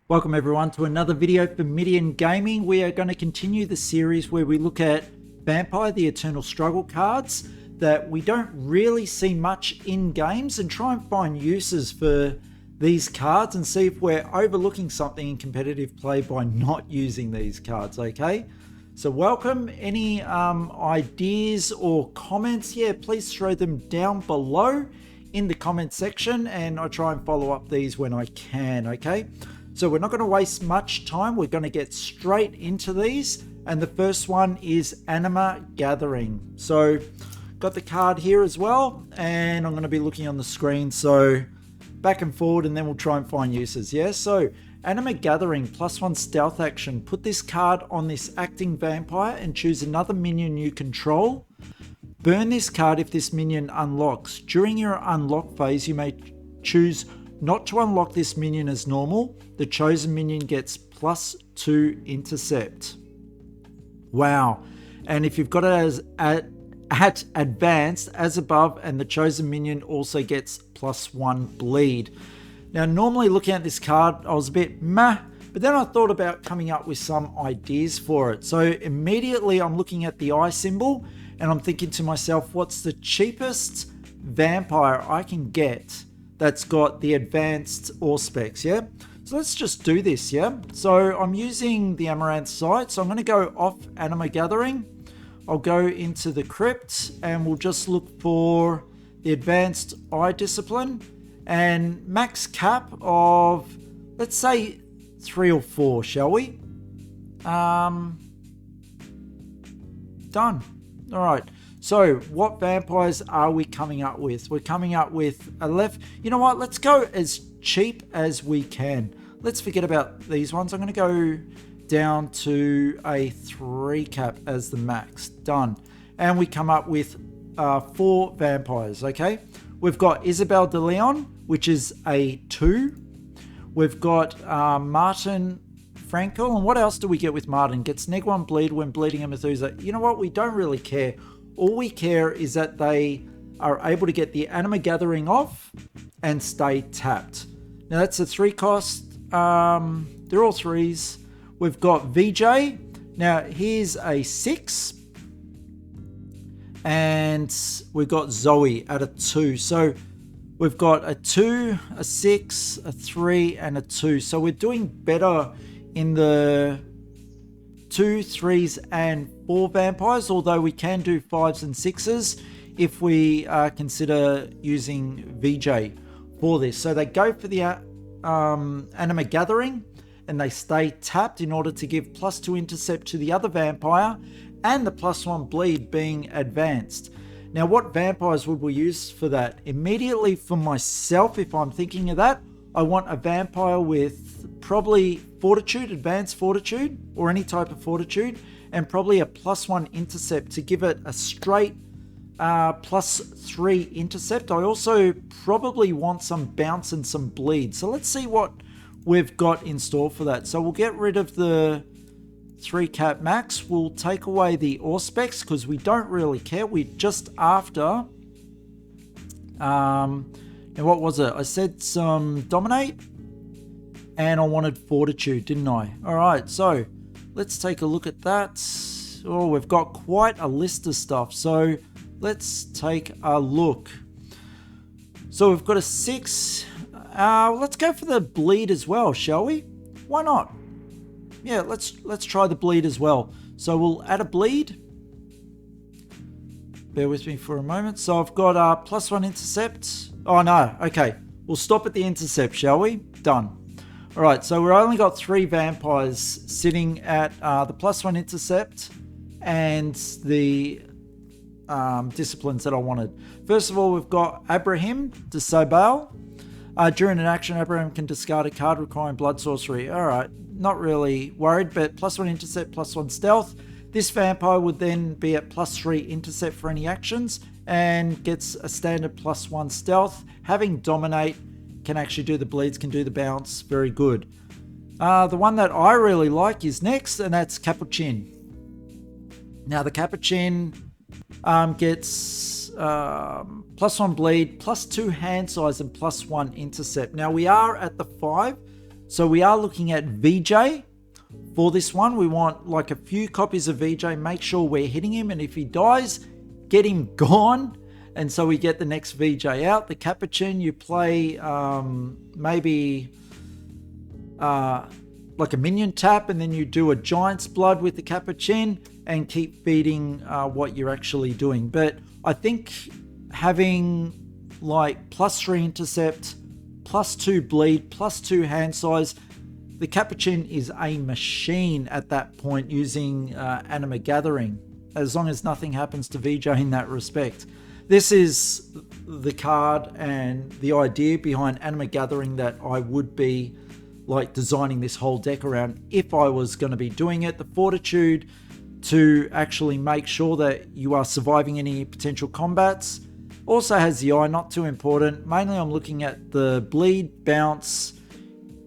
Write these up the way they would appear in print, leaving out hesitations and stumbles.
Welcome everyone to another video for Midian Gaming. We are going to continue the series where we look at Vampire, the Eternal Struggle cards that we don't really see much in games and try and find uses for these cards and see if we're overlooking something in competitive play by not using these cards, okay? So welcome. Any ideas or comments? Yeah, please throw them down below in the comment section and I try and follow up these when I can, okay? So we're not going to waste much time. We're going to get straight into these. And the first one is Anima Gathering. So got the card here as well. And I'm going to be looking on the screen. So back and forward and then we'll try and find uses. Yeah, so Anima Gathering +1 stealth action. Put this card on this acting vampire and choose another minion you control. Burn this card if this minion unlocks. During your unlock phase, you may choose not to unlock this minion as normal. The chosen minion gets +2 intercept. Wow. And if you've got it as at advanced as above, and the chosen minion also gets +1 bleed. Now, normally looking at this card, I was a bit meh, but then I thought about coming up with some ideas for it. So immediately I'm looking at the eye symbol and I'm thinking to myself, what's the cheapest vampire I can get that's got the advanced specs, yeah? So let's just do this, yeah? So I'm using the Amaranth site, so I'm going to go off Anima Gathering. I'll go into the crypt and we'll just look for the advanced eye discipline and max cap of, let's say 3 or 4, shall we? Done. All right. So what vampires are we coming up with? We're coming up with a left. You know what? Let's go as cheap as we can. Let's forget about these ones. I'm going to go down to a 3 cap as the max. Done. And we come up with 4 vampires, okay? We've got Isabel de Leon, which is a 2. We've got Martin Frankel. And what else do we get with Martin? Gets -1 bleed when bleeding a Methuselah. You know what? We don't really care. All we care is that they are able to get the Anima Gathering off and stay tapped. Now that's a 3 cost. They're all 3s. We've got VJ. Now here's a 6. And we've got Zoe at a 2. So we've got a 2, a 6, a 3, and a 2. So we're doing better in the 2, 3s, and 4 vampires, although we can do 5s and 6s if we consider using VJ for this. So they go for the Anima Gathering and they stay tapped in order to give +2 intercept to the other vampire and the +1 bleed being advanced. Now, what vampires would we use for that? Immediately for myself, if I'm thinking of that, I want a vampire with probably Fortitude, Advanced Fortitude, or any type of Fortitude, and probably a +1 intercept to give it a straight +3 intercept. I also probably want some bounce and some bleed. So let's see what we've got in store for that. So we'll get rid of the 3 cap max. We'll take away the specs because we don't really care. We're just after and what was it? I said some dominate and I wanted fortitude, didn't I? All right, so let's take a look at that. Oh, we've got quite a list of stuff. So let's take a look. So we've got a 6. Let's go for the bleed as well, shall we? Why not? Yeah, let's try the bleed as well. So we'll add a bleed. Bear with me for a moment. So I've got +1 intercept. Oh no, okay. We'll stop at the intercept, shall we? Done. All right, so we've only got 3 vampires sitting at the +1 intercept and the disciplines that I wanted. First of all, we've got Abraham de Sabal. During an action, Abraham can discard a card requiring blood sorcery. All right, not really worried, but +1 intercept, +1 stealth. This vampire would then be at +3 intercept for any actions and gets a standard +1 stealth. Having dominate, can actually do the bleeds, can do the bounce. Very good. The one that I really like is next, and that's Capuchin. Now the Capuchin gets +1 bleed, +2 hand size, and +1 intercept. Now we are at the 5, So we are looking at VJ. For this one, we want like a few copies of VJ, make sure we're hitting him, and if he dies, get him gone. And so we get the next VJ out. The Capuchin, you play maybe like a minion tap, and then you do a Giant's Blood with the Capuchin and keep feeding what you're actually doing. But I think having like +3 intercept, +2 bleed, +2 hand size, the Capuchin is a machine at that point using Anima Gathering, as long as nothing happens to VJ in that respect. This is the card and the idea behind Anima Gathering that I would be like designing this whole deck around if I was going to be doing it. The Fortitude to actually make sure that you are surviving any potential combats. Also has the Eye, not too important. Mainly I'm looking at the bleed, bounce,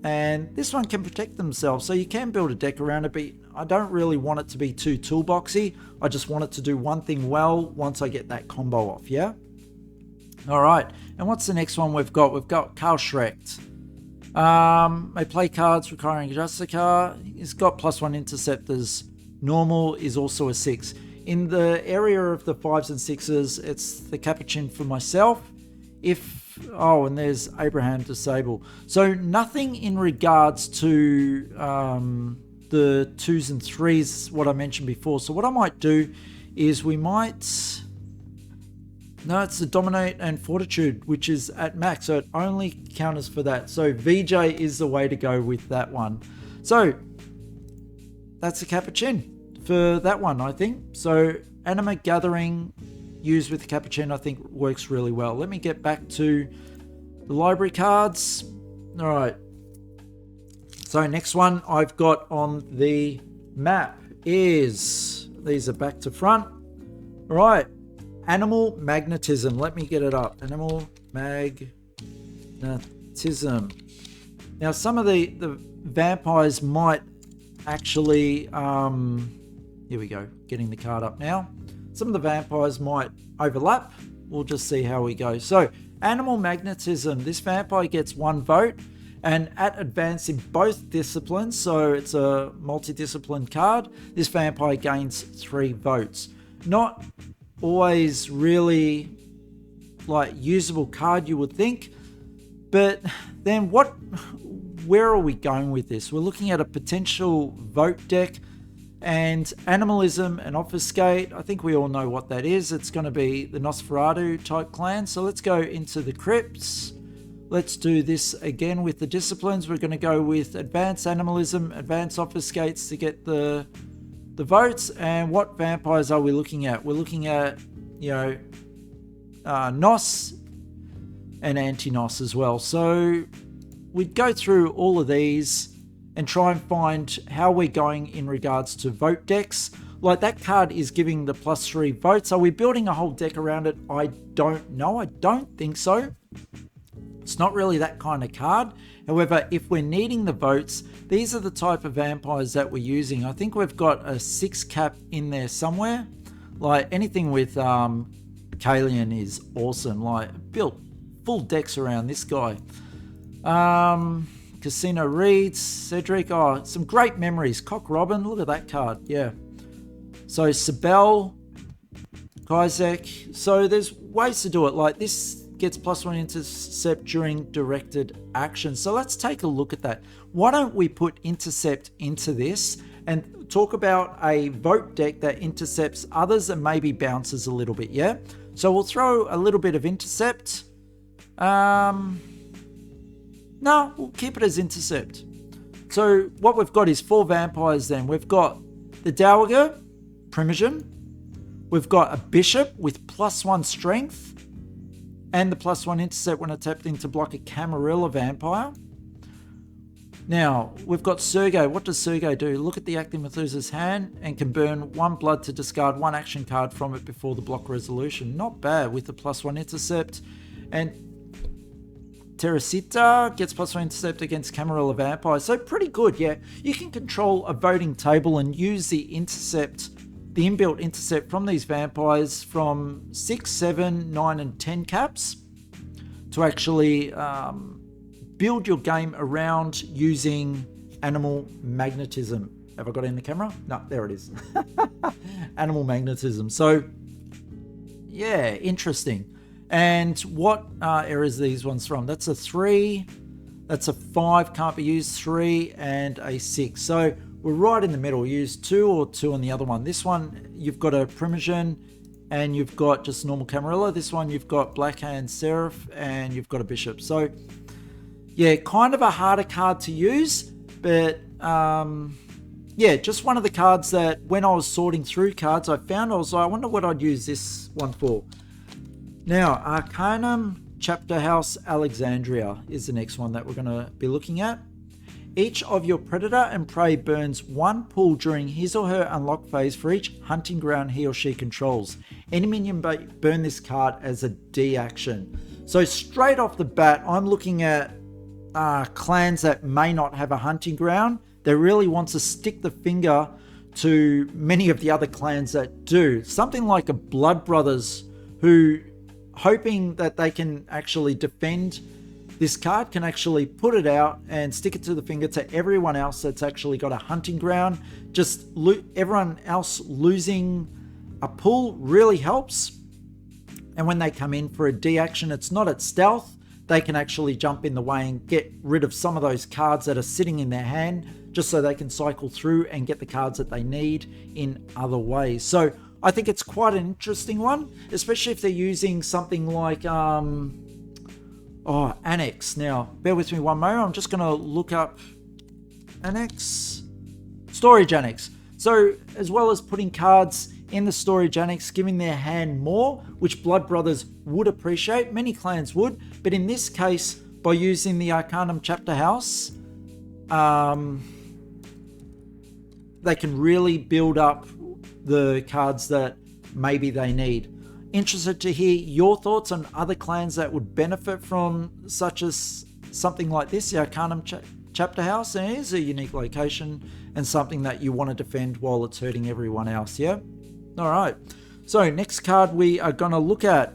and this one can protect themselves, so you can build a deck around it, but I don't really want it to be too toolboxy. I just want it to do one thing well once I get that combo off, yeah? All right, and what's the next one we've got? We've got Karl Schrecht. May play cards requiring Jessica. He's got +1 interceptors. Normal is also a 6. In the area of the 5s and 6s, it's the Capuchin for myself. And there's Abraham Disable. So nothing in regards to the 2s and 3s, what I mentioned before. So what I might do is it's the Dominate and Fortitude, which is at max, so it only counters for that. So VJ is the way to go with that one. So that's the Capuchin for that one, I think. So Anima Gathering used with the Capuchin, I think works really well. Let me get back to the library cards. All right. So next one I've got on the map is, these are back to front. All right. Animal Magnetism. Let me get it up. Animal Magnetism. Now some of the vampires might actually, here we go, getting the card up now. Some of the vampires might overlap. We'll just see how we go. So, Animal Magnetism. This vampire gets 1 vote, and at advance in both disciplines, so it's a multi-discipline card, this vampire gains 3 votes. Not always really like usable card, you would think, but then where are we going with this? We're looking at a potential vote deck. And Animalism and Obfuscate, I think we all know what that is. It's going to be the Nosferatu type clan. So let's go into the crypts. Let's do this again with the disciplines. We're going to go with Advanced Animalism, Advanced Obfuscates to get the votes. And what vampires are we looking at? We're looking at, Nos and Anti-Nos as well. So we'd go through all of these and try and find how we're going in regards to vote decks. Like that card is giving the +3 votes. Are we building a whole deck around it? I don't know. I don't think so. It's not really that kind of card. However, if we're needing the votes, these are the type of vampires that we're using. I think we've got a 6 cap in there somewhere. Like anything with Kalian is awesome. Like built full decks around this guy. Casino Reeds, Cedric, some great memories. Cock Robin, look at that card, yeah. So Sibel, Kaizek, so there's ways to do it. Like this gets +1 intercept during directed action. So let's take a look at that. Why don't we put intercept into this and talk about a vote deck that intercepts others and maybe bounces a little bit, yeah? So we'll throw a little bit of intercept. No, we'll keep it as intercept. So what we've got is 4 vampires then. We've got the Dowager, Primogen. We've got a Bishop with +1 strength and the +1 intercept when attempting to block a Camarilla vampire. Now, we've got Sergei. What does Sergei do? Look at the active Methuselah's hand and can burn 1 blood to discard 1 action card from it before the block resolution. Not bad with the +1 intercept. And Teresita gets +1 intercept against Camarilla vampires. So pretty good, yeah. You can control a voting table and use the intercept, the inbuilt intercept from these vampires from 6, 7, 9 and 10 caps to actually build your game around using animal magnetism. Have I got it in the camera? No, there it is. Animal magnetism. So, yeah, interesting. And what areas are these ones from? That's a 3, that's a 5, can't be used, 3, and a 6. So we're right in the middle. Use 2 or 2 on the other one. This one, you've got a Primogen, and you've got just normal Camarilla. This one, you've got Blackhand Seraph, and you've got a Bishop. So, yeah, kind of a harder card to use, but yeah, just one of the cards that when I was sorting through cards, I found I was like, I wonder what I'd use this one for. Now, Arcanum Chapter House Alexandria is the next one that we're going to be looking at. Each of your predator and prey burns 1 pool during his or her unlock phase for each hunting ground he or she controls. Any minion may burn this card as a D action. So straight off the bat, I'm looking at clans that may not have a hunting ground. They really want to stick the finger to many of the other clans that do. Something like a Blood Brothers, who, hoping that they can actually defend this card, can actually put it out and stick it to the finger to everyone else that's actually got a hunting ground. Just everyone else losing a pool really helps. And when they come in for a D action, it's not at stealth. They can actually jump in the way and get rid of some of those cards that are sitting in their hand, just so they can cycle through and get the cards that they need in other ways. So I think it's quite an interesting one, especially if they're using something like Annex. Now, bear with me one moment. I'm just going to look up Annex. Storage Annex. So as well as putting cards in the Storage Annex, giving their hand more, which Blood Brothers would appreciate, many clans would, but in this case, by using the Arcanum Chapter House, they can really build up the cards that maybe they need. Interested to hear your thoughts on other clans that would benefit from something like this, the Arcanum Chapter House. And it is a unique location and something that you want to defend while it's hurting everyone else, yeah? All right. So next card we are going to look at.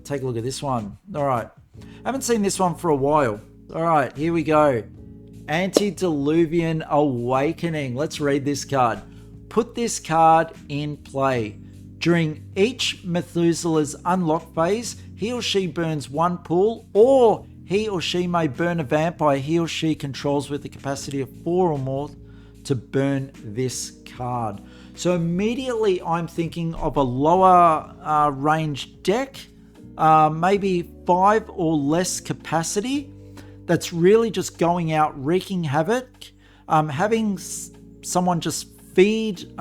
Take a look at this one. All right. Haven't seen this one for a while. All right, here we go. Antediluvian Awakening. Let's read this card. Put this card in play. During each Methuselah's unlock phase, he or she burns 1 pool, or he or she may burn a vampire he or she controls with the capacity of 4 or more to burn this card. So immediately I'm thinking of a lower range deck, maybe 5 or less capacity, that's really just going out wreaking havoc, having someone just feed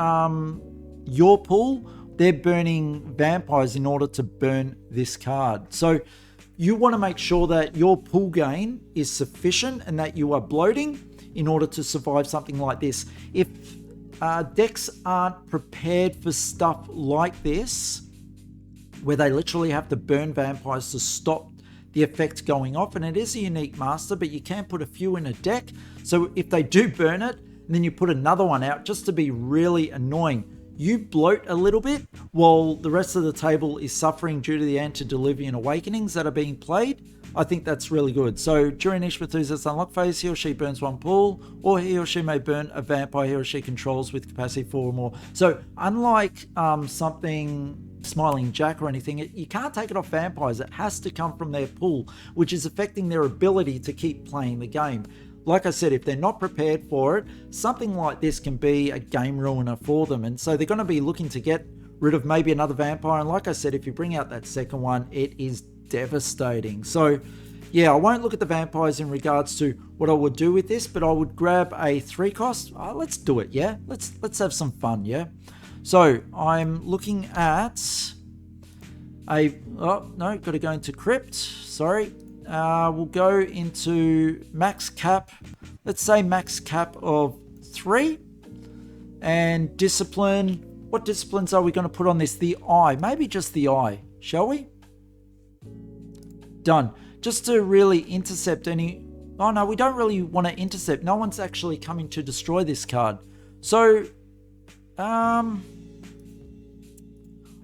your pool. They're burning vampires in order to burn this card. So you want to make sure that your pool gain is sufficient and that you are bloating in order to survive something like this. If decks aren't prepared for stuff like this, where they literally have to burn vampires to stop the effect going off, and it is a unique master, but you can put a few in a deck. So if they do burn it, and then you put another one out just to be really annoying, you bloat a little bit while the rest of the table is suffering due to the Antediluvian Awakenings that are being played. I think that's really good. So during each Methuselah's unlock phase, he or she burns 1 pool, or he or she may burn a vampire he or she controls with capacity 4 or more. So unlike something Smiling Jack or anything, you can't take it off vampires. It has to come from their pool, which is affecting their ability to keep playing the game. Like I said, if they're not prepared for it, something like this can be a game ruiner for them. And so they're going to be looking to get rid of maybe another vampire. And like I said, if you bring out that second one, it is devastating. So yeah, I won't look at the vampires in regards to what I would do with this, but I would grab a 3 cost. Let's do it, yeah? Let's have some fun, yeah? So I'm looking at got to go into Crypt, sorry. We'll go into max cap, let's say max cap of 3, and discipline. What disciplines are we going to put on this? The eye, maybe just the eye, shall we? Done. Just to really intercept any, oh no, we don't really want to intercept. No one's actually coming to destroy this card. So, I'm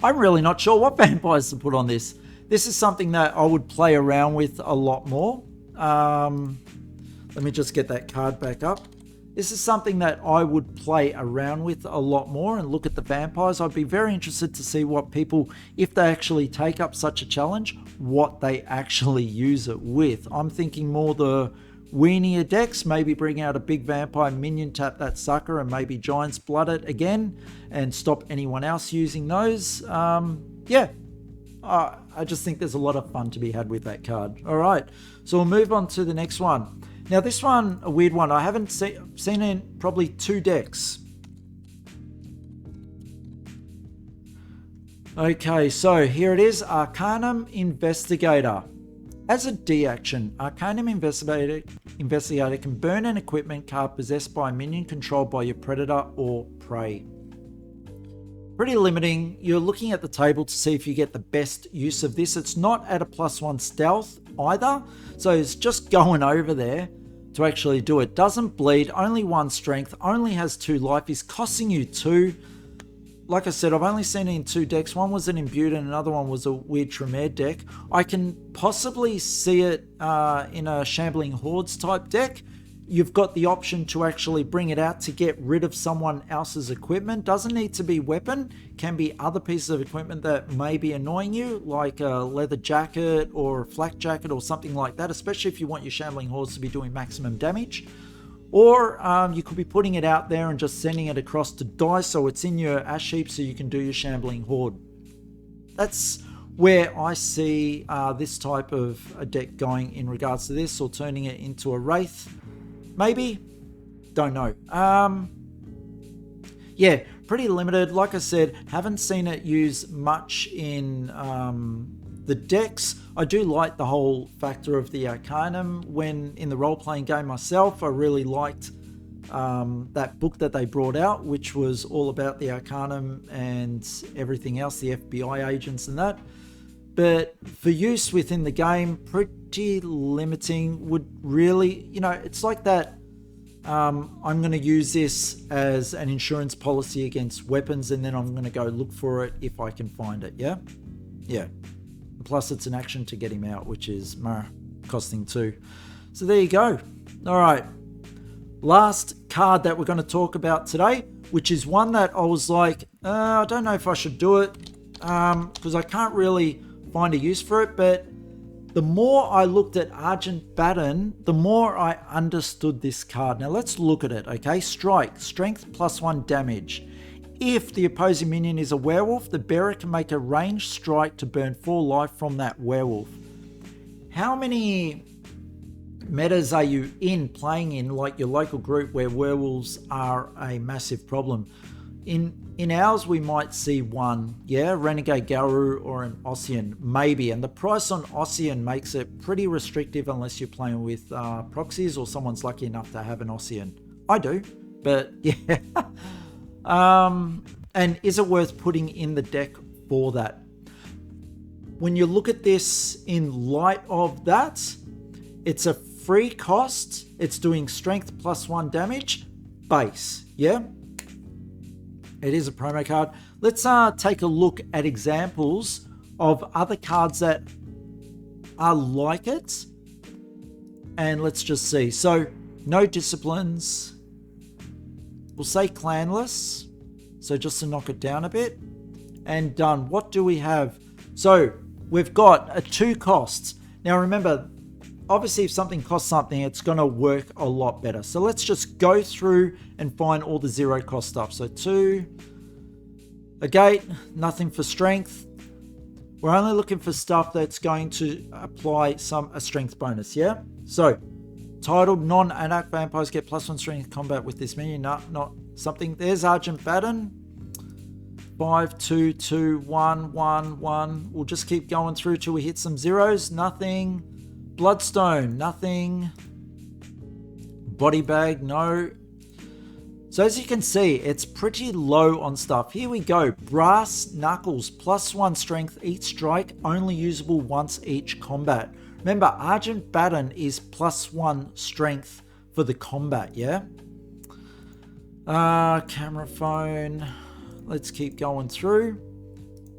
really not sure what vampires to put on this. This is something that I would play around with a lot more. Let me just get that card back up. This is something that I would play around with a lot more and look at the vampires. I'd be very interested to see what people, if they actually take up such a challenge, what they actually use it with. I'm thinking more the weenier decks, maybe bring out a big vampire minion, tap that sucker, and maybe Giant's Blood it again and stop anyone else using those. Yeah, I just think there's a lot of fun to be had with that card. All right, so we'll move on to the next one. Now this one, a weird one. I haven't seen in probably 2 decks. Okay, so here it is, Arcanum Investigator. As a D action, Arcanum Investigator can burn an equipment card possessed by a minion controlled by your predator or prey. Pretty limiting. You're looking at the table to see if you get the best use of this. It's not at a +1 stealth either, so it's just going over there to actually do it. Doesn't bleed, only 1 strength, only has 2 life, is costing you 2. Like I said, I've only seen it in 2 decks. One was an Imbued and another one was a weird Tremere deck. I can possibly see it in a Shambling Hordes type deck. You've got the option to actually bring it out to get rid of someone else's equipment. Doesn't need to be weapon, can be other pieces of equipment that may be annoying you, like a leather jacket or a flak jacket or something like that, especially if you want your Shambling Hordes to be doing maximum damage. Or you could be putting it out there and just sending it across to die so it's in your ash heap so you can do your Shambling Horde. That's where I see this type of a deck going in regards to this, or turning it into a Wraith. Maybe? Don't know. Yeah, pretty limited. Like I said, haven't seen it used much in the decks. I do like the whole factor of the Arcanum. When in the role-playing game myself, I really liked that book that they brought out, which was all about the Arcanum and everything else, the FBI agents and that. But for use within the game, pretty limiting. Would really, you know, it's like that. I'm going to use this as an insurance policy against weapons, and then I'm going to go look for it if I can find it. Yeah. Plus, it's an action to get him out, which is costing 2. So there you go. All right. Last card that we're going to talk about today, which is one that I was like, I don't know if I should do it because I can't really find a use for it. But the more I looked at Argent Baton, the more I understood this card. Now let's look at it, okay? Strike, strength +1 damage. If the opposing minion is a werewolf, the bearer can make a ranged strike to burn 4 life from that werewolf. How many metas are you playing in, like your local group, where werewolves are a massive problem? In ours, we might see one, Renegade Garou or an Ossian, maybe. And the price on Ossian makes it pretty restrictive unless you're playing with proxies or someone's lucky enough to have an Ossian. I do, but yeah. And is it worth putting in the deck for that? When you look at this in light of that, it's a free cost. It's doing strength +1 damage, base, yeah? It is a promo card. Let's take a look at examples of other cards that are like it. And let's just see. So, no disciplines. We'll say clanless. So just to knock it down a bit. And done. What do we have? So, we've got a 2 costs. Now remember, obviously if something costs something, it's going to work a lot better. So let's just go through and find all the 0 cost stuff. So 2, a gate, nothing for strength. We're only looking for stuff that's going to apply a strength bonus, yeah? So, titled non-anarch vampires get +1 strength combat with this minion. Not something. There's Argent Baton. 5, 2, 2, 1, 1, 1. We'll just keep going through till we hit some zeros. Nothing. Bloodstone, nothing. Body bag, no. So as you can see, it's pretty low on stuff. Here we go. Brass Knuckles, +1 strength each strike, only usable once each combat. Remember, Argent Baton is +1 strength for the combat, yeah? Camera phone. Let's keep going through.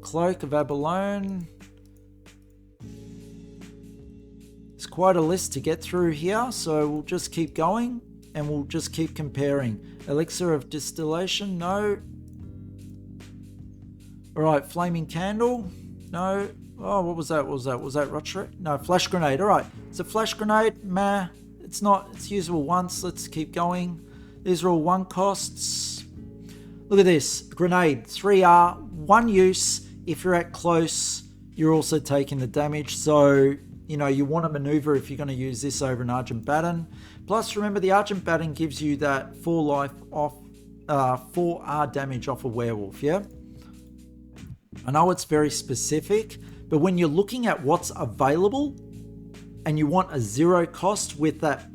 Cloak of Abalone. It's quite a list to get through here, so we'll just keep going and we'll just keep comparing. Elixir of Distillation, no. Alright, Flaming Candle, no. Oh, what was that? Was that Rotary? No, Flash Grenade. Alright, it's a Flash Grenade, meh. It's not, it's usable once. Let's keep going. These are all 1 costs. Look at this, Grenade, 3R, 1 use. If you're at close, you're also taking the damage, so you know you want to maneuver if you're going to use this over an Argent Baton. Plus, remember the Argent Baton gives you that 4 life off, 4R damage off a werewolf. Yeah, I know it's very specific, but when you're looking at what's available and you want a 0 cost with that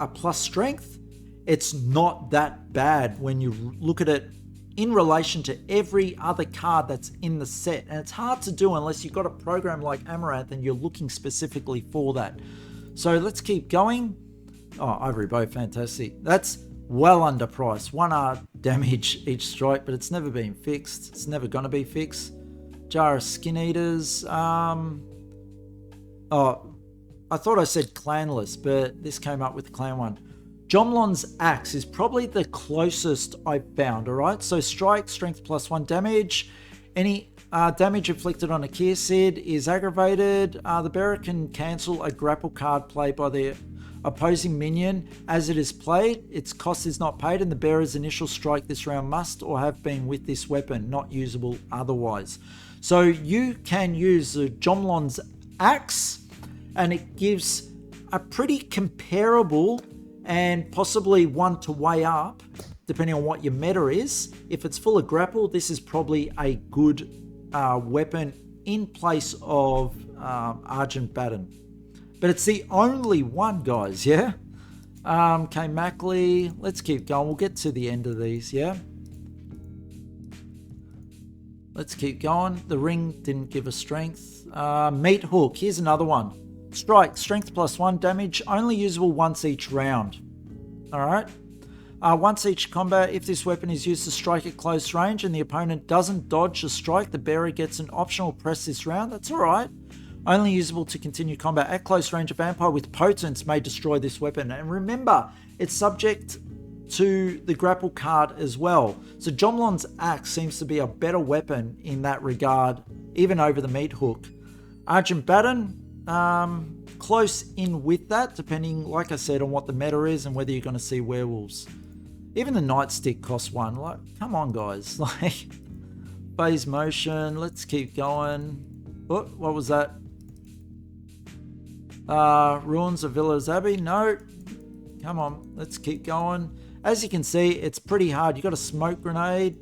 a plus strength, it's not that bad when you look at it in relation to every other card that's in the set. And it's hard to do unless you've got a program like Amaranth and you're looking specifically for that. So let's keep going. Oh, Ivory Bow, fantastic. That's well underpriced. 1R damage each strike, but it's never been fixed. It's never going to be fixed. Jar of Skin Eaters. Oh, I thought I said clanless, but this came up with the clan one. Jomlon's Axe is probably the closest I've found, alright? So strike, strength +1 damage. Any damage inflicted on a Kiersid is aggravated. The bearer can cancel a grapple card played by the opposing minion as it is played. Its cost is not paid, and the bearer's initial strike this round must or have been with this weapon, not usable otherwise. So you can use the Jomlon's Axe, and it gives a pretty comparable and possibly one to weigh up depending on what your meta is. If it's full of grapple, this is probably a good weapon in place of Argent Baton. But it's the only one, guys, yeah? Okay, Mackley, let's keep going. We'll get to the end of these, yeah? Let's keep going. The ring didn't give us strength. Meat Hook, here's another one. Strike, strength +1 damage, only usable once each round. Alright. Once each combat, if this weapon is used to strike at close range and the opponent doesn't dodge the strike, the bearer gets an optional press this round. That's alright. Only usable to continue combat at close range. A vampire with potence may destroy this weapon. And remember, it's subject to the grapple card as well. So Jomlon's Axe seems to be a better weapon in that regard, even over the Meat Hook. Argent Baton, close in with that, depending, like I said, on what the meta is and whether you're going to see werewolves. Even the Nightstick costs 1. Like, come on, guys. Like, phase motion. Let's keep going. Oh, what was that? Ruins of Villa's Abbey. No. Come on. Let's keep going. As you can see, it's pretty hard. You got a smoke grenade.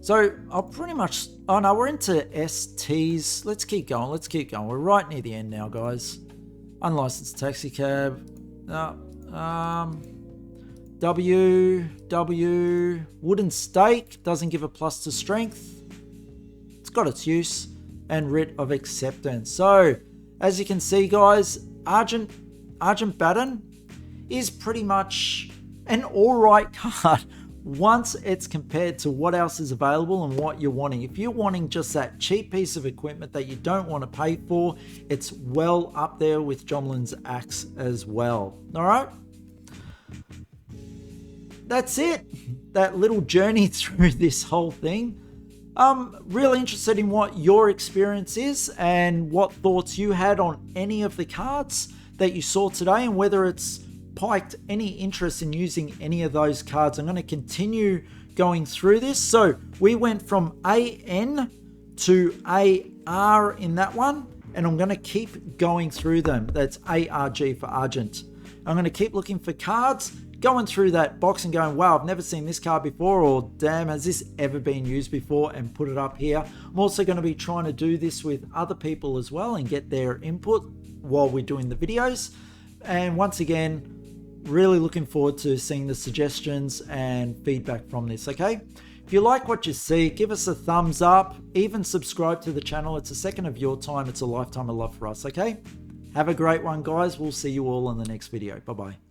So I'll pretty much, oh no, we're into STs. Let's keep going, let's keep going. We're right near the end now, guys. Unlicensed taxi cab. W, wooden stake, doesn't give a plus to strength. It's got its use. And writ of acceptance. So, as you can see, guys, Argent Baton is pretty much an alright card once it's compared to what else is available and what you're wanting. If you're wanting just that cheap piece of equipment that you don't want to pay for, it's well up there with Jomlin's Axe as well. Alright? That's it. That little journey through this whole thing. I'm really interested in what your experience is and what thoughts you had on any of the cards that you saw today and whether it's piqued any interest in using any of those cards. I'm going to continue going through this. So we went from AN to AR in that one, and I'm going to keep going through them. That's ARG for Argent. I'm going to keep looking for cards, going through that box and going, wow, I've never seen this card before, or damn, has this ever been used before, and put it up here. I'm also going to be trying to do this with other people as well and get their input while we're doing the videos. And once again, really looking forward to seeing the suggestions and feedback from this, okay? If you like what you see, give us a thumbs up, even subscribe to the channel. It's a second of your time. It's a lifetime of love for us, okay? Have a great one, guys. We'll see you all in the next video. Bye-bye.